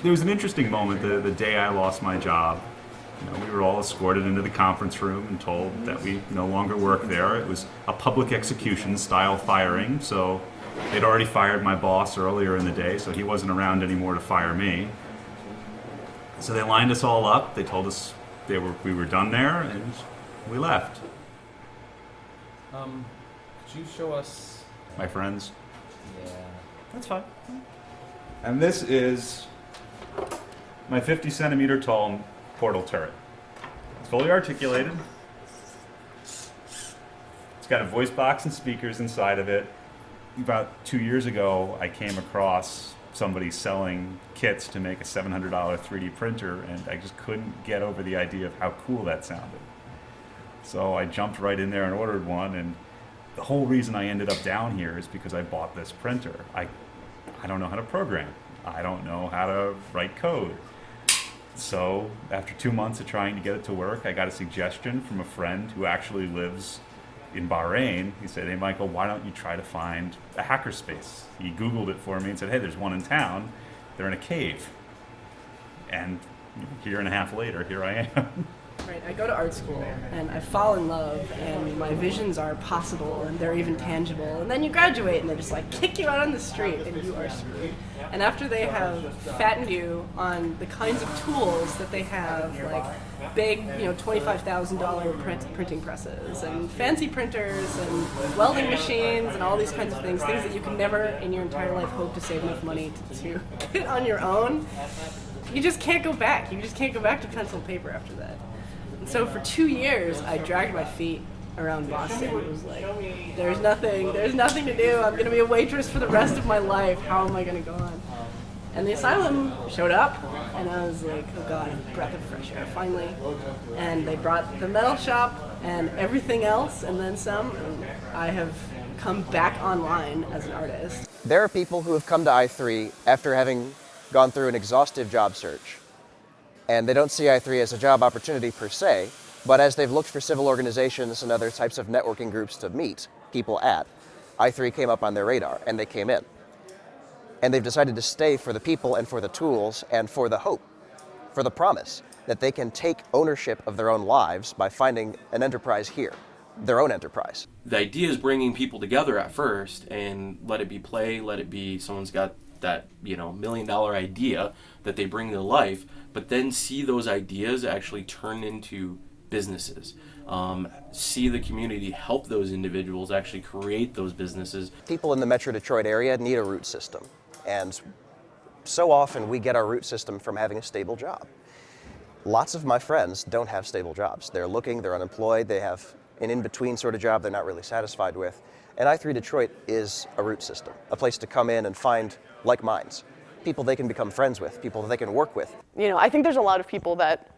There was an interesting moment the day I lost my job. We were all escorted into the conference room and told that we no longer work there. It was a public execution style firing, so they'd already fired my boss earlier in the day, so he wasn't around anymore to fire me. So they lined us all up. They told us we were done there, and we left. Could you show us? My friends. Yeah. That's fine. And this is my 50 centimeter tall portal turret. It's fully articulated. It's got a voice box and speakers inside of it. About 2 years ago, I came across somebody selling kits to make a $700 3D printer, and I just couldn't get over the idea of how cool that sounded. So I jumped right in there and ordered one, and the whole reason I ended up down here is because I bought this printer. I don't know how to program. I don't know how to write code. So after 2 months of trying to get it to work, I got a suggestion from a friend who actually lives in Bahrain. He said, "Hey Michael, why don't you try to find a hackerspace?" He Googled it for me and said, "Hey, there's one in town. They're in a cave." And a year and a half later, here I am. Right, I go to art school and I fall in love and my visions are possible and they're even tangible, and then you graduate and they just like kick you out on the street and you are screwed. And after they have fattened you on the kinds of tools that they have, like big, $25,000 printing presses and fancy printers and welding machines and all these kinds of things that you can never in your entire life hope to save enough money to get on your own, you just can't go back. You just can't go back to pencil and paper after that. So for 2 years, I dragged my feet around Boston. It was like, there's nothing to do. I'm going to be a waitress for the rest of my life. How am I going to go on? And the asylum showed up, and I was like, oh God, a breath of fresh air, finally. And they brought the metal shop and everything else, and then some. And I have come back online as an artist. There are people who have come to i3 after having gone through an exhaustive job search. And they don't see i3 as a job opportunity per se, but as they've looked for civil organizations and other types of networking groups to meet people at, i3 came up on their radar and they came in. And they've decided to stay for the people and for the tools and for the hope, for the promise that they can take ownership of their own lives by finding an enterprise here, their own enterprise. The idea is bringing people together at first and let it be play, let it be someone's got that $1 million idea that they bring to life, but then see those ideas actually turn into businesses. See the community help those individuals actually create those businesses. People in the Metro Detroit area need a root system, and so often we get our root system from having a stable job. Lots of my friends don't have stable jobs. They're looking, they're unemployed, they have an in-between sort of job they're not really satisfied with. And i3 Detroit is a root system, a place to come in and find like minds, people they can become friends with, people they can work with. I think there's a lot of people that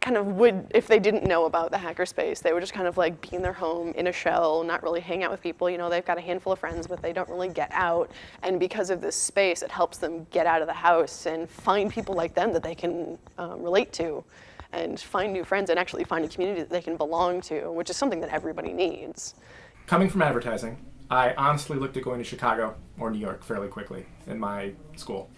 kind of would, if they didn't know about the hackerspace, they would just kind of like be in their home in a shell, not really hang out with people. They've got a handful of friends, but they don't really get out. And because of this space, it helps them get out of the house and find people like them that they can relate to, and find new friends and actually find a community that they can belong to, which is something that everybody needs. Coming from advertising, I honestly looked at going to Chicago or New York fairly quickly in my school.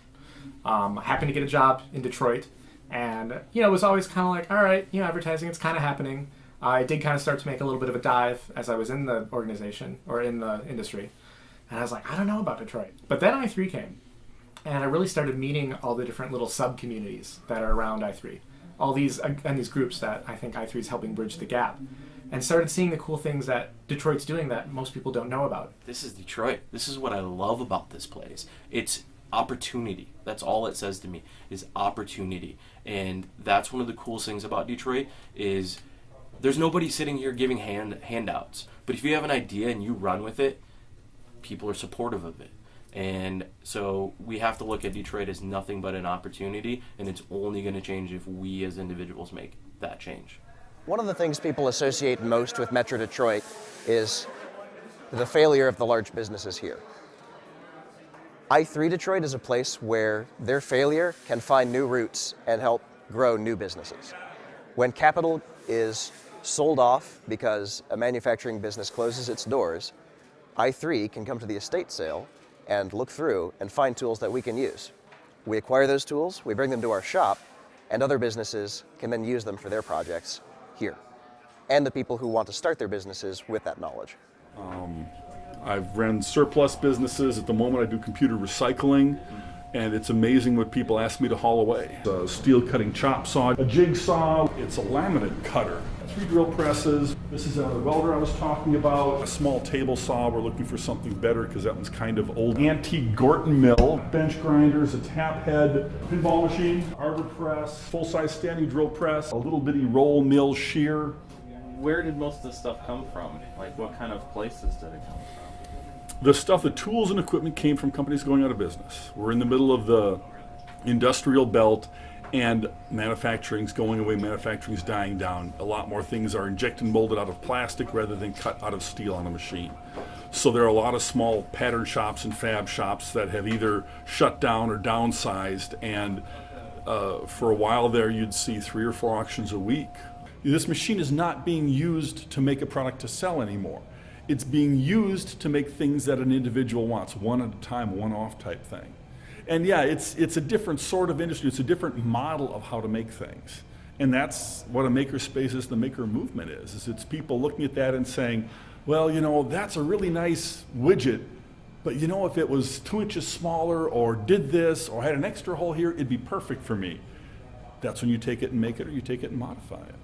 I happened to get a job in Detroit, and it was always kind of like, all right, advertising, it's kind of happening. I did kind of start to make a little bit of a dive as I was in the organization or in the industry, and I was like, I don't know about Detroit. But then i3 came, and I really started meeting all the different little sub-communities that are around i3, all these and these groups that I think i3 is helping bridge the gap. And started seeing the cool things that Detroit's doing that most people don't know about. This is Detroit. This is what I love about this place. It's opportunity. That's all it says to me, is opportunity. And that's one of the coolest things about Detroit is there's nobody sitting here giving handouts. But if you have an idea and you run with it, people are supportive of it. And so we have to look at Detroit as nothing but an opportunity, and it's only going to change if we as individuals make that change. One of the things people associate most with Metro Detroit is the failure of the large businesses here. i3 Detroit is a place where their failure can find new roots and help grow new businesses. When capital is sold off because a manufacturing business closes its doors, i3 can come to the estate sale and look through and find tools that we can use. We acquire those tools, we bring them to our shop, and other businesses can then use them for their projects here. And the people who want to start their businesses with that knowledge. I've ran surplus businesses. At the moment I do computer recycling, and it's amazing what people ask me to haul away. A steel cutting chop saw, a jigsaw, it's a laminate cutter, 3 drill presses. This is a welder I was talking about, a small table saw. We're looking for something better because that one's kind of old. Antique Gorton mill, bench grinders, a tap head, pinball machine, arbor press, full-size standing drill press, a little bitty roll mill shear. Where did most of this stuff come from? Like, what kind of places did it come from? The stuff, the tools and equipment came from companies going out of business. We're in the middle of the industrial belt, and manufacturing's going away, manufacturing's dying down. A lot more things are injected and molded out of plastic rather than cut out of steel on a machine. So there are a lot of small pattern shops and fab shops that have either shut down or downsized, and for a while there you'd see 3 or 4 auctions a week. This machine is not being used to make a product to sell anymore. It's being used to make things that an individual wants, one at a time, one-off type thing. And yeah, it's a different sort of industry. It's a different model of how to make things. And that's what a makerspace is, the maker movement is it's people looking at that and saying, well, you know, that's a really nice widget, but you know, if it was 2 inches smaller or did this or had an extra hole here, it'd be perfect for me. That's when you take it and make it, or you take it and modify it.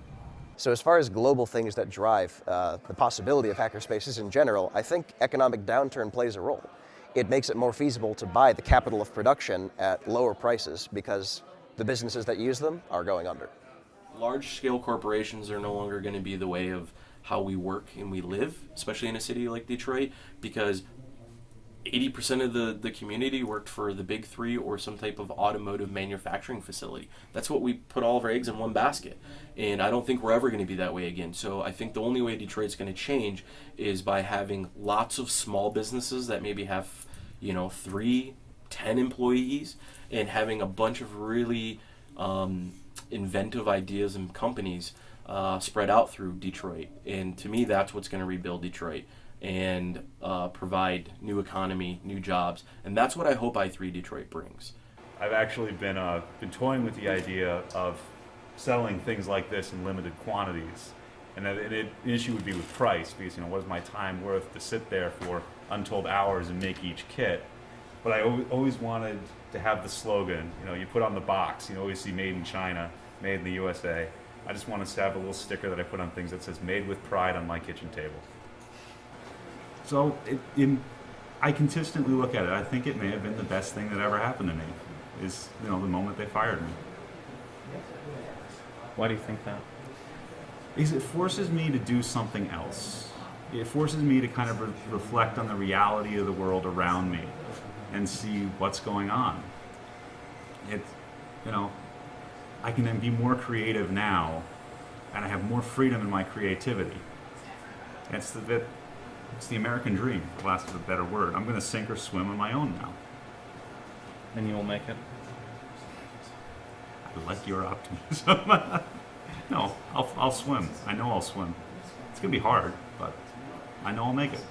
So as far as global things that drive the possibility of hackerspaces in general, I think economic downturn plays a role. It makes it more feasible to buy the capital of production at lower prices because the businesses that use them are going under. Large-scale corporations are no longer going to be the way of how we work and we live, especially in a city like Detroit, because 80% of the community worked for the big 3 or some type of automotive manufacturing facility. That's what we put all of our eggs in one basket. And I don't think we're ever going to be that way again. So I think the only way Detroit's going to change is by having lots of small businesses that maybe have, 3, 10 employees, and having a bunch of really inventive ideas and companies spread out through Detroit. And to me, that's what's going to rebuild Detroit and provide new economy, new jobs, and that's what I hope i3 Detroit brings. I've actually been toying with the idea of selling things like this in limited quantities, and the issue would be with price, because what is my time worth to sit there for untold hours and make each kit? But I always wanted to have the slogan. You put on the box. You always see "Made in China," "Made in the USA." I just want to have a little sticker that I put on things that says "Made with pride on my kitchen table." So I consistently look at it. I think it may have been the best thing that ever happened to me, is the moment they fired me. Why do you think that? Because it forces me to do something else. It forces me to kind of reflect on the reality of the world around me and see what's going on. I can then be more creative now, and I have more freedom in my creativity. It's the American dream, for lack of a better word. I'm going to sink or swim on my own now. And you will make it? I like your optimism. No, I'll swim. I know I'll swim. It's going to be hard, but I know I'll make it.